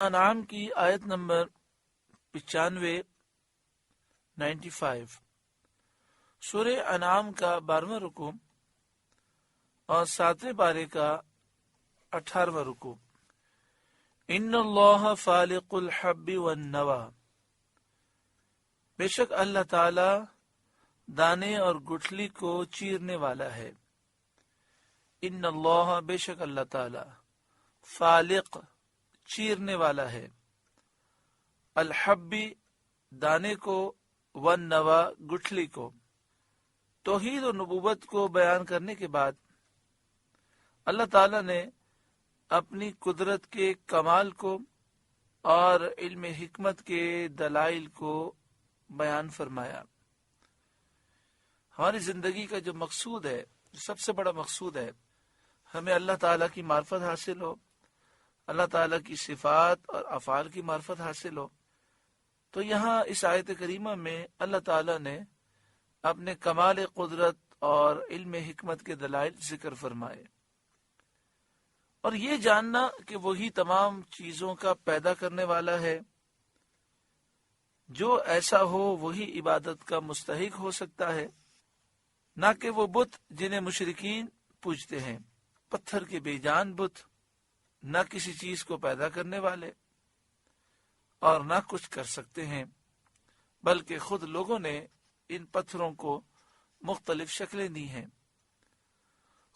انعام کی آیت نمبر 95 سورہ انعام کا 12واں رکوع اور 7ویں پارے کا 18واں رکوع۔ ان اللہ فالق الحب والنوى، بے شک اللہ تعالی دانے اور گٹھلی کو چیرنے والا ہے۔ ان اللہ، بے شک اللہ تعالی، فالق، چیرنے والا ہے، الحب، دانے کو، والنوى، گٹھلی کو۔ توحید و نبوت کو بیان کرنے کے بعد اللہ تعالی نے اپنی قدرت کے کمال کو اور علم حکمت کے دلائل کو بیان فرمایا۔ ہماری زندگی کا جو مقصود ہے، جو سب سے بڑا مقصود ہے، ہمیں اللہ تعالیٰ کی معرفت حاصل ہو، اللہ تعالیٰ کی صفات اور افعال کی معرفت حاصل ہو۔ تو یہاں اس آیت کریمہ میں اللہ تعالیٰ نے اپنے کمال قدرت اور علم حکمت کے دلائل ذکر فرمائے، اور یہ جاننا کہ وہی تمام چیزوں کا پیدا کرنے والا ہے، جو ایسا ہو وہی عبادت کا مستحق ہو سکتا ہے، نہ کہ وہ بت جنہیں مشرکین پوجتے ہیں، پتھر کے بے جان بت، نہ کسی چیز کو پیدا کرنے والے اور نہ کچھ کر سکتے ہیں، بلکہ خود لوگوں نے ان پتھروں کو مختلف شکلیں دی ہیں۔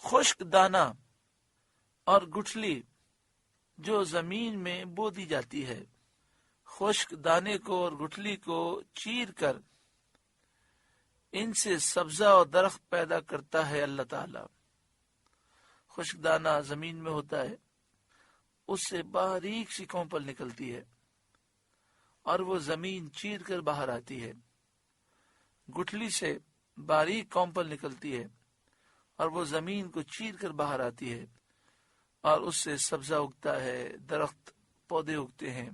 خشک دانہ اور گٹھلی جو زمین میں بو دی جاتی ہے، خشک دانے کو اور گٹھلی کو چیر کر ان سے سبزہ اور درخت پیدا کرتا ہے اللہ تعالی۔ خشک دانہ زمین میں ہوتا ہے، اس سے باریک سی کونپل نکلتی ہے اور وہ زمین چیر کر باہر آتی ہے۔ گٹھلی سے باریک کونپل نکلتی ہے اور وہ زمین کو چیر کر باہر آتی ہے، اور اس سے سبزہ اگتا ہے، درخت، پودے اگتے ہیں۔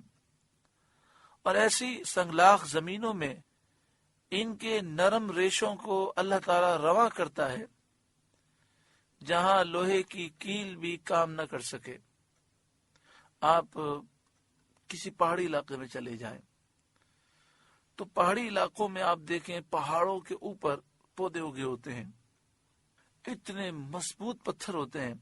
اور ایسی سنگلاخ زمینوں میں ان کے نرم ریشوں کو اللہ تعالی رواں کرتا ہے، جہاں لوہے کی کیل بھی کام نہ کر سکے۔ آپ کسی پہاڑی علاقے میں چلے جائیں تو پہاڑی علاقوں میں آپ دیکھیں پہاڑوں کے اوپر پودے اگے ہوتے ہیں، اتنے مضبوط پتھر ہوتے ہیں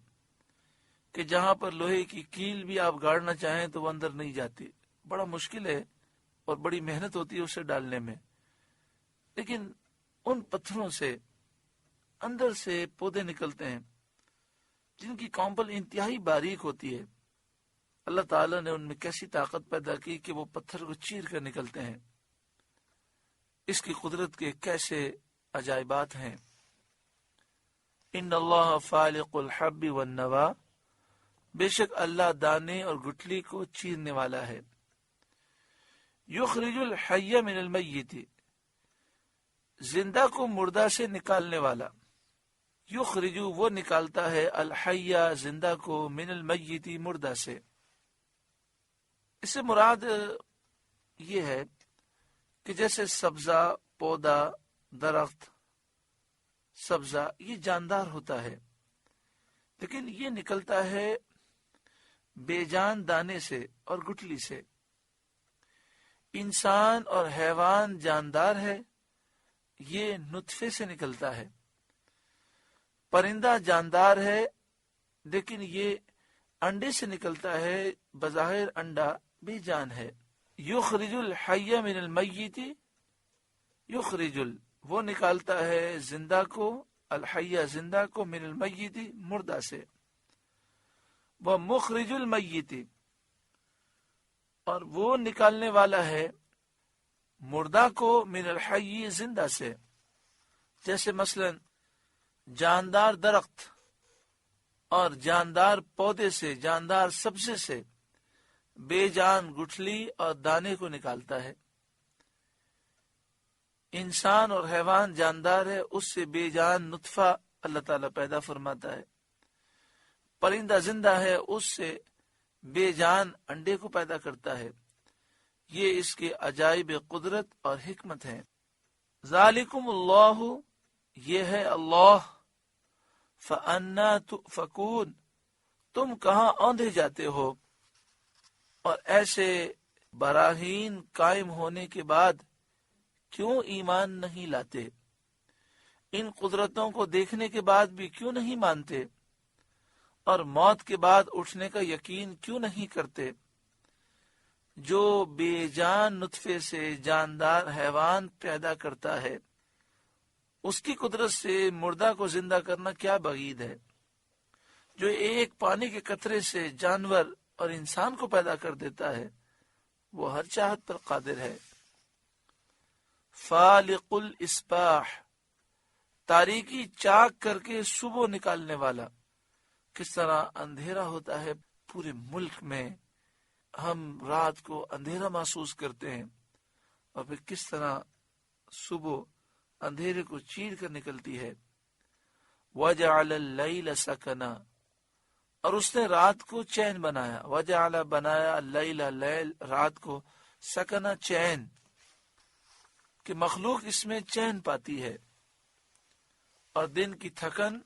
کہ جہاں پر لوہے کی کیل بھی آپ گاڑنا چاہیں تو وہ اندر نہیں جاتی۔ بڑا مشکل ہے اور بڑی محنت ہوتی ہے اسے ڈالنے میں، لیکن ان پتھروں سے اندر سے پودے نکلتے ہیں جن کی کونپل انتہائی باریک ہوتی ہے۔ اللہ تعالیٰ نے ان میں کیسی طاقت پیدا کی کہ وہ پتھر کو چیر کر نکلتے ہیں۔ اس کی قدرت کے کیسے عجائبات ہیں۔ ان اللہ فالق الحب والنوى، بے شک اللہ دانے اور گٹھلی کو چیرنے والا ہے۔ یخرج الحی من المیت، زندہ کو مردہ سے نکالنے والا۔ یخرج، وہ نکالتا ہے، الحی، زندہ کو، من المیت، مردہ سے۔ اس سے مراد یہ ہے کہ جیسے سبزہ، پودا، درخت، سبزہ یہ جاندار ہوتا ہے، لیکن یہ نکلتا ہے بے جان دانے سے اور گٹھلی سے۔ انسان اور حیوان جاندار ہے، یہ نطفے سے نکلتا ہے۔ پرندہ جاندار ہے لیکن یہ انڈے سے نکلتا ہے، بظاہر انڈا بے جان ہے۔ یخرج الحی من المیت، یخرج، وہ نکالتا ہے زندہ کو، الحی، زندہ کو، من المیت، مردہ سے۔ وہ مخرج المیت، اور وہ نکالنے والا ہے مردہ کو، من الحی، زندہ سے۔ جیسے مثلا جاندار درخت اور جاندار پودے سے، جاندار سبزے سے بے جان گٹھلی اور دانے کو نکالتا ہے۔ انسان اور حیوان جاندار ہے، اس سے بے جان نطفہ اللہ تعالیٰ پیدا فرماتا ہے۔ پرندہ زندہ ہے، اس سے بے جان انڈے کو پیدا کرتا ہے۔ یہ اس کے عجائب قدرت اور حکمت ہیں۔ ذالکم اللہ، یہ ہے اللہ، فَأَنَّا تُؤْفَكُونَ، تم کہاں اوندھے جاتے ہو۔ اور ایسے براہین قائم ہونے کے بعد کیوں ایمان نہیں لاتے؟ ان قدرتوں کو دیکھنے کے بعد بھی کیوں نہیں مانتے؟ اور موت کے بعد اٹھنے کا یقین کیوں نہیں کرتے؟ جو بے جان نطفے سے جاندار حیوان پیدا کرتا ہے، اس کی قدرت سے مردہ کو زندہ کرنا کیا بعید ہے؟ جو ایک پانی کے قطرے سے جانور اور انسان کو پیدا کر دیتا ہے، وہ ہر چاہت پر قادر ہے۔ فالق الاصباح، تاریکی چاک کر کے صبح نکالنے والا۔ کس طرح اندھیرا ہوتا ہے پورے ملک میں، ہم رات کو اندھیرا محسوس کرتے ہیں، اور پھر کس طرح صبح اندھیرے کو چیر کر نکلتی ہے۔ وجعل اللیل سکنا، اور اس نے رات کو چین بنایا۔ وجعل، بنایا، اللیل، لیل، رات کو، سکنا، چین، کہ مخلوق اس میں چین پاتی ہے، اور دن کی تھکن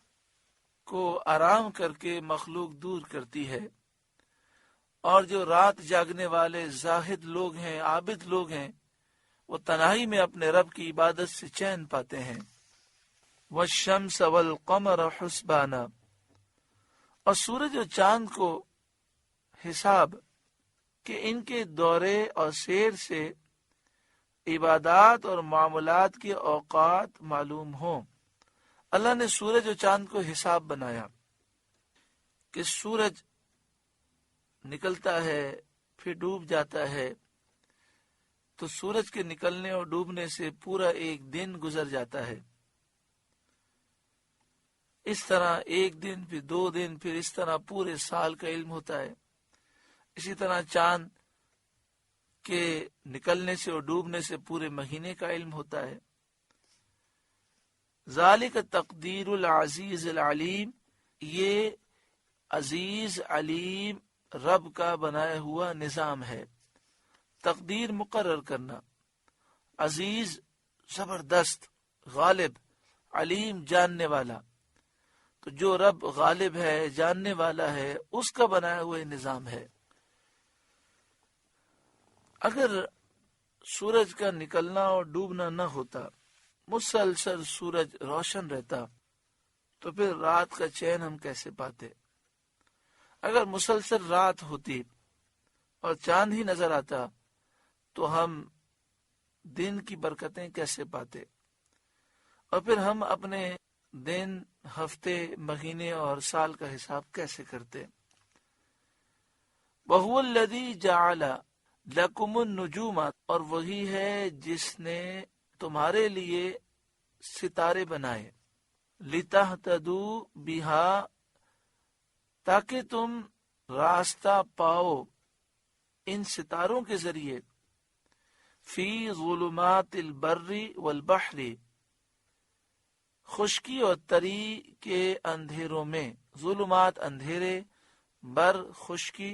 کو آرام کر کے مخلوق دور کرتی ہے۔ اور جو رات جاگنے والے زاہد لوگ ہیں، عابد لوگ ہیں، وہ تنہائی میں اپنے رب کی عبادت سے چین پاتے ہیں۔ والشمس والقمر حسبانا، اور سورج اور چاند کو حساب، کہ ان کے دورے اور سیر سے عبادات اور معاملات کے اوقات معلوم ہوں۔ اللہ نے سورج اور چاند کو حساب بنایا کہ سورج نکلتا ہے پھر ڈوب جاتا ہے، تو سورج کے نکلنے اور ڈوبنے سے پورا ایک دن گزر جاتا ہے۔ اس طرح ایک دن، پھر 2 دن، پھر اس طرح پورے سال کا علم ہوتا ہے۔ اسی طرح چاند کے نکلنے سے اور ڈوبنے سے پورے مہینے کا علم ہوتا ہے۔ ذالک تقدیر العزیز العلیم، یہ عزیز علیم رب کا بنایا ہوا نظام ہے۔ تقدیر مقرر کرنا، عزیز زبردست، غالب، علیم جاننے والا۔ تو جو رب غالب ہے، جاننے والا ہے، اس کا بنایا ہوا نظام ہے۔ اگر سورج کا نکلنا اور ڈوبنا نہ ہوتا، مسلسل سورج روشن رہتا، تو پھر رات کا چین ہم کیسے پاتے؟ اگر مسلسل رات ہوتی اور چاند ہی نظر آتا، تو ہم دن کی برکتیں کیسے پاتے؟ اور پھر ہم اپنے دن، ہفتے، مہینے اور سال کا حساب کیسے کرتے؟ وَهُوَ الَّذِي جَعَلَ لَكُمُ النُّجُومَ، اور وہی ہے جس نے تمہارے لیے ستارے بنائے، لِتَهْتَدُوا بِهَا، تاکہ تم راستہ پاؤ ان ستاروں کے ذریعے، فی ظلمات البر والبحر، خشکی اور تری کے اندھیروں میں، ظلمات اندھیرے، بر خشکی،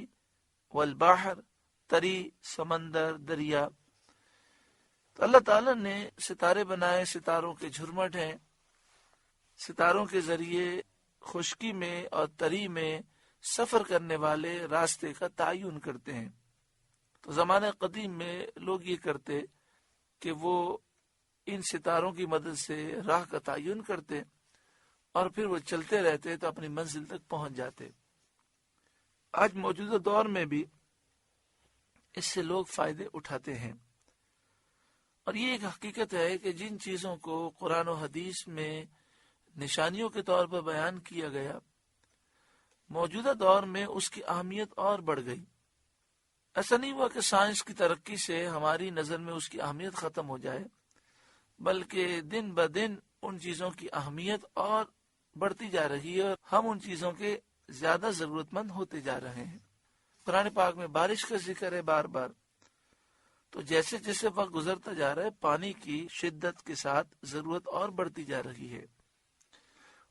والبحر تری سمندر دریا۔ تو اللہ تعالیٰ نے ستارے بنائے، ستاروں کے جھرمٹ ہیں، ستاروں کے ذریعے خشکی میں اور تری میں سفر کرنے والے راستے کا تعین کرتے ہیں۔ تو زمانہ قدیم میں لوگ یہ کرتے کہ وہ ان ستاروں کی مدد سے راہ کا تعین کرتے، اور پھر وہ چلتے رہتے تو اپنی منزل تک پہنچ جاتے۔ آج موجودہ دور میں بھی اس سے لوگ فائدے اٹھاتے ہیں، اور یہ ایک حقیقت ہے کہ جن چیزوں کو قرآن و حدیث میں نشانیوں کے طور پر بیان کیا گیا، موجودہ دور میں اس کی اہمیت اور بڑھ گئی۔ ایسا نہیں ہوا کہ سائنس کی ترقی سے ہماری نظر میں اس کی اہمیت ختم ہو جائے، بلکہ دن بدن ان چیزوں کی اہمیت اور بڑھتی جا رہی ہے، اور ہم ان چیزوں کے زیادہ ضرورت مند ہوتے جا رہے ہیں۔ قرآن پاک میں بارش کا ذکر ہے بار بار، تو جیسے جیسے وقت گزرتا جا رہا ہے، پانی کی شدت کے ساتھ ضرورت اور بڑھتی جا رہی ہے۔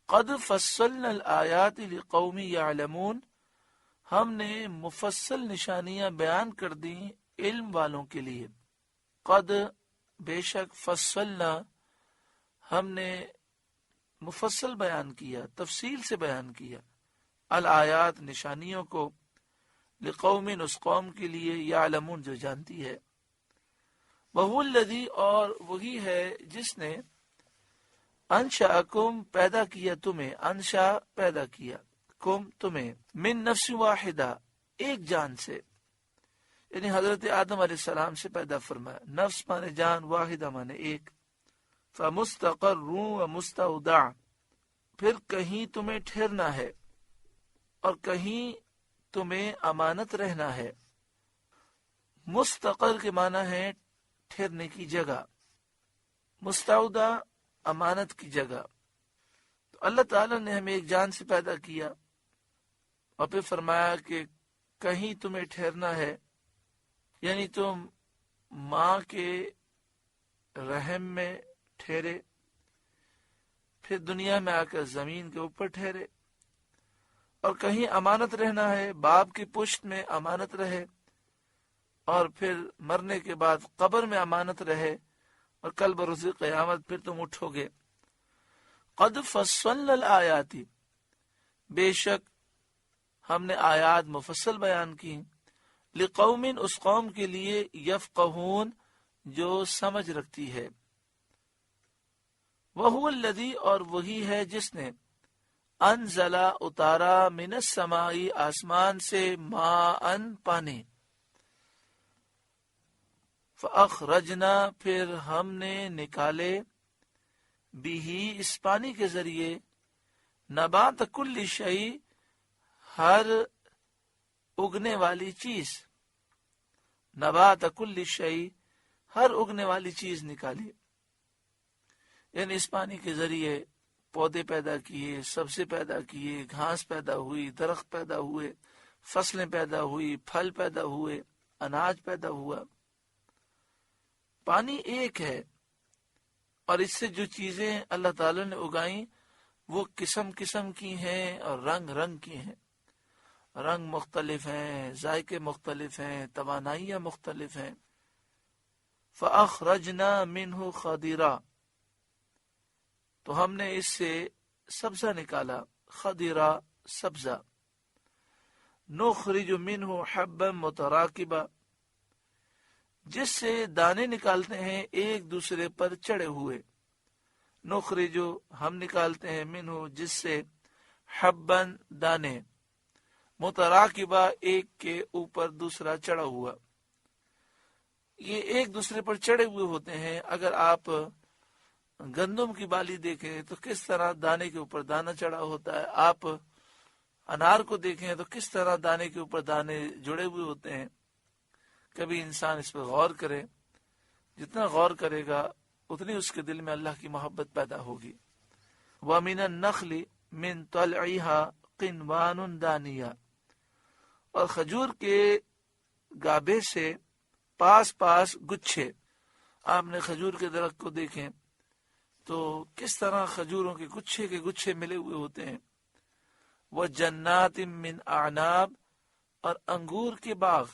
قد فصلنا الآیات لقوم یعلمون، ہم نے مفصل نشانیاں بیان کر دی علم والوں کے لیے۔ قد، بے شک، فصلنا، ہم نے مفصل بیان کیا، تفصیل سے بیان کیا، الآیات، نشانیوں کو، لقوم، اس قوم کے لیے، یعلمون جو جانتی ہے، وہو الذی، اور وہی ہے جس نے، انشأکم پیدا کیا تمہیں، انشا پیدا کیا، کم تمہیں، من نفس واحدہ ایک جان سے، یعنی حضرت آدم علیہ السلام سے پیدا فرمایا، نفس مانے جان، واحدہ مانے ایک، فمستقر ومستودع، پھر کہیں تمہیں ٹھہرنا ہے اور کہیں تمہیں امانت رہنا ہے۔ مستقر کے معنی ہے ٹھہرنے کی جگہ، مستودع امانت کی جگہ۔ تو اللہ تعالیٰ نے ہمیں ایک جان سے پیدا کیا اور پھر فرمایا کہ کہیں تمہیں ٹھہرنا ہے، یعنی تم ماں کے رحم میں ٹھہرے، پھر دنیا میں آ کر زمین کے اوپر ٹھہرے، اور کہیں امانت رہنا ہے، باپ کی پشت میں امانت رہے، اور پھر مرنے کے بعد قبر میں امانت رہے، اور کل بروز قیامت پھر تم اٹھو گے۔ قد فصلنا الآیات، بے شک ہم نے آیات مفصل بیان کی، لقوم، اس قوم کے لیے، یفقہون جو سمجھ رکھتی ہے، وہو الذی، اور وہی ہے جس نے، انزل اتارا، من السماء آسمان سے، ماء پانی، فاخرجنا پھر ہم نے نکالے، بھی اس پانی کے ذریعے، نبات کل شیء ہر اگنے والی چیز، نبات کل شیء ہر اگنے والی چیز نکالی، یعنی اس پانی کے ذریعے پودے پیدا کیے، سبزے پیدا کیے، گھاس پیدا ہوئی، درخت پیدا ہوئے، فصلیں پیدا ہوئی، پھل پیدا ہوئے، اناج پیدا ہوا۔ پانی ایک ہے، اور اس سے جو چیزیں اللہ تعالی نے اگائیں وہ قسم قسم کی ہیں اور رنگ رنگ کی ہیں، رنگ مختلف ہیں، ذائقے مختلف ہیں، توانائیاں مختلف ہیں۔ فَأَخْرَجْنَا مِنْهُ خَضِرًا، تو ہم نے اس سے سبزہ نکالا، خضرا سبزہ، نخرج منہ حبا متراکبا، جس سے دانے نکالتے ہیں ایک دوسرے پر چڑھے ہوئے، نخرج ہم نکالتے ہیں، منہ جس سے، حبا دانے، متراکبا ایک کے اوپر دوسرا چڑھا ہوا، یہ ایک دوسرے پر چڑھے ہوئے ہوتے ہیں۔ اگر آپ گندم کی بالی دیکھیں تو کس طرح دانے کے اوپر دانہ چڑھا ہوتا ہے، آپ انار کو دیکھیں تو کس طرح دانے کے اوپر دانے جڑے ہوئے ہوتے ہیں۔ کبھی انسان اس پر غور کرے، جتنا غور کرے گا اتنی اس کے دل میں اللہ کی محبت پیدا ہوگی۔ وَمِنَ النَّخْلِ مِن طَلْعِهَا قِنْوَانٌ دَانِيَةٌ، اور کھجور کے گابے سے پاس پاس گچھے، آپ نے کھجور کے درخت کو دیکھیں تو کس طرح کھجوروں کے گچھے ملے ہوئے ہوتے ہیں۔ وَجَنَّاتٍ مِّنْ أَعْنَابٍ، اور انگور کے باغ،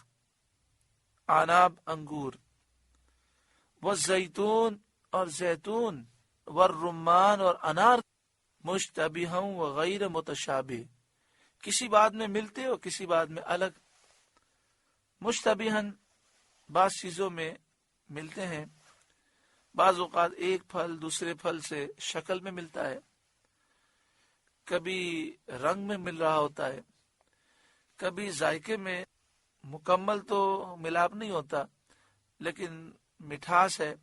اعناب انگور، وَالزَّيْتُونَ، اور زیتون، وَالرُّمَّانَ، اور انار، مُشْتَبِهًا وَغَيْرَ مُتَشَابِهٍ، کسی بات میں ملتے اور کسی بات میں الگ۔ مشتبہن بعض چیزوں میں ملتے ہیں، بعض اوقات ایک پھل دوسرے پھل سے شکل میں ملتا ہے، کبھی رنگ میں مل رہا ہوتا ہے، کبھی ذائقے میں مکمل تو ملاپ نہیں ہوتا لیکن مٹھاس ہے،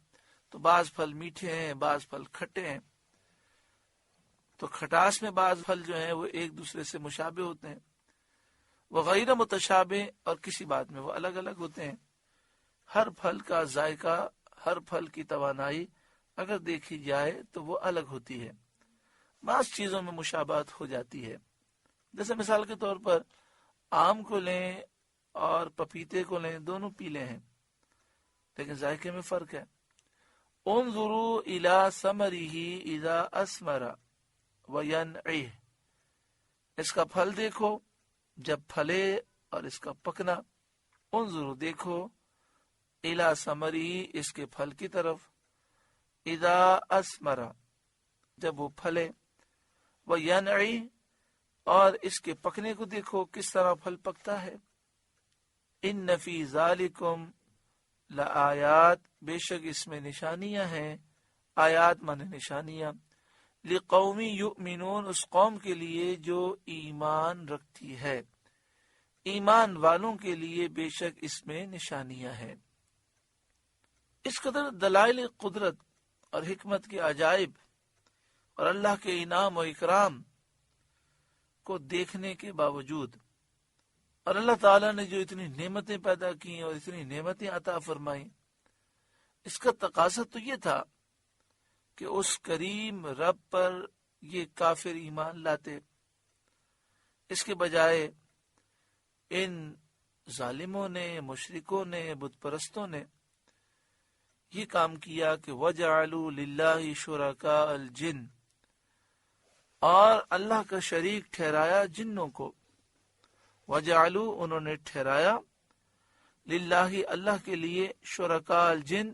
تو بعض پھل میٹھے ہیں، بعض پھل کھٹے ہیں، تو کھٹاس میں بعض پھل جو ہیں وہ ایک دوسرے سے مشابہ ہوتے ہیں، وغیرہ متشابہ، اور کسی بات میں وہ الگ الگ ہوتے ہیں۔ ہر پھل کا ذائقہ، ہر پھل کی توانائی اگر دیکھی جائے تو وہ الگ ہوتی ہے، بعض چیزوں میں مشابہت ہو جاتی ہے۔ جیسے مثال کے طور پر آم کو لیں اور پپیتے کو لیں، دونوں پیلے ہیں لیکن ذائقے میں فرق ہے۔ انظروا الی ثمرہ اذا اثمر وینعہ، اس کا پھل دیکھو جب پھلے اور اس کا پکنا۔ انظروا دیکھو، الی ثمرہ اس کے پھل کی طرف، اذا اثمر جب وہ پھلے، وینعہ اور اس کے پکنے کو دیکھو کس طرح پھل پکتا ہے۔ ان فی ذالکم لآیات، بے شک اس میں نشانیاں ہیں، آیات مانے نشانیاں، لقوم یؤمنون، اس قوم کے لیے جو ایمان رکھتی ہے، ایمان والوں کے لیے بے شک اس میں نشانیاں ہیں۔ اس قدر دلائل قدرت اور حکمت کے عجائب اور اللہ کے انعام و اکرام کو دیکھنے کے باوجود، اور اللہ تعالیٰ نے جو اتنی نعمتیں پیدا کی اور اتنی نعمتیں عطا فرمائیں، اس کا تقاضا تو یہ تھا کہ اس کریم رب پر یہ کافر ایمان لاتے۔ اس کے بجائے ان ظالموں نے، مشرکوں نے، بت پرستوں نے یہ کام کیا کہ وَجَعَلُوا لِلَّهِ شُرَكَاءَ الْجِنِّ، اور اللہ کا شریک ٹھہرایا جنوں کو۔ وَجَعَلُوا، انہوں نے ٹھہرایا، للہ، اللہ کے لیے، شرکاء الجن،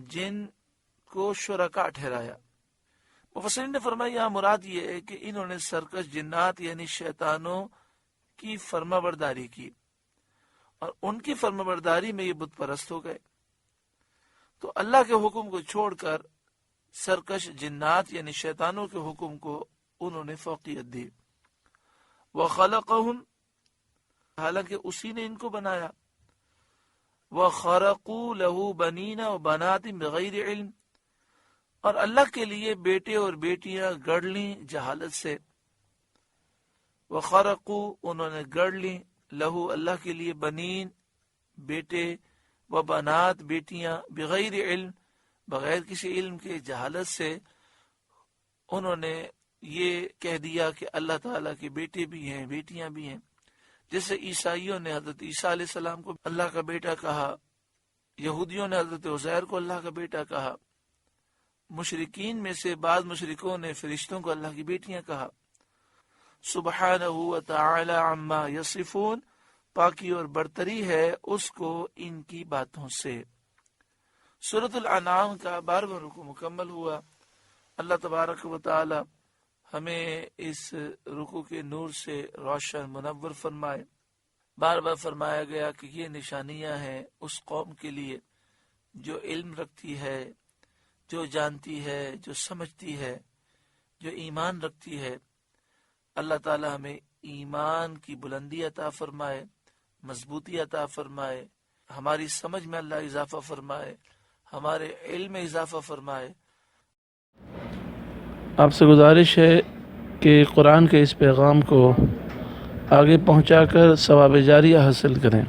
جن کو شرکا ٹھہرایا۔ مفسرین نے فرمایا یہاں مراد یہ ہے کہ انہوں نے سرکش جنات یعنی شیطانوں کی فرما برداری کی، اور ان کی فرما برداری میں یہ بت پرست ہو گئے، تو اللہ کے حکم کو چھوڑ کر سرکش جنات یعنی شیطانوں کے حکم کو انہوں نے فوقیت دی۔ وَخَلَقَهُمْ، حالانکہ اسی نے ان کو بنایا۔ وَخَرَقُوا لَهُ بَنِينَ وَبَنَاتٍ بِغَيْرِ عِلْمٍ، اور اللہ کے لیے بیٹے اور بیٹیاں گڑ لیں جہالت سے۔ وَخَرَقُوا، انہوں نے گڑ لیں، لہو، اللہ کے لیے، بنین، بیٹے، وبنات، بیٹیاں، بغیر علم، بغیر کسی علم کے، جہالت سے انہوں نے یہ کہہ دیا کہ اللہ تعالیٰ کے بیٹے بھی ہیں، بیٹیاں بھی ہیں۔ جیسے عیسائیوں نے حضرت عیسیٰ علیہ السلام کو اللہ کا بیٹا کہا، یہودیوں نے حضرت عزیر کو اللہ کا بیٹا کہا، مشرکین میں سے بعض مشرکوں نے فرشتوں کو اللہ کی بیٹیاں کہا۔ سبحانہ وتعالی عما یصفون، پاکی اور برتری ہے اس کو ان کی باتوں سے۔ سورۃ الانعام کا 12واں رکوع مکمل ہوا۔ اللہ تبارک و تعالی ہمیں اس رکوع کے نور سے روشن منور فرمائے۔ بار بار فرمایا گیا کہ یہ نشانیاں ہیں اس قوم کے لیے جو علم رکھتی ہے، جو جانتی ہے، جو سمجھتی ہے، جو ایمان رکھتی ہے۔ اللہ تعالی ہمیں ایمان کی بلندی عطا فرمائے، مضبوطی عطا فرمائے، ہماری سمجھ میں اللہ اضافہ فرمائے، ہمارے علم میں اضافہ فرمائے۔ آپ سے گزارش ہے کہ قرآن کے اس پیغام کو آگے پہنچا کر ثواب جاریہ حاصل کریں۔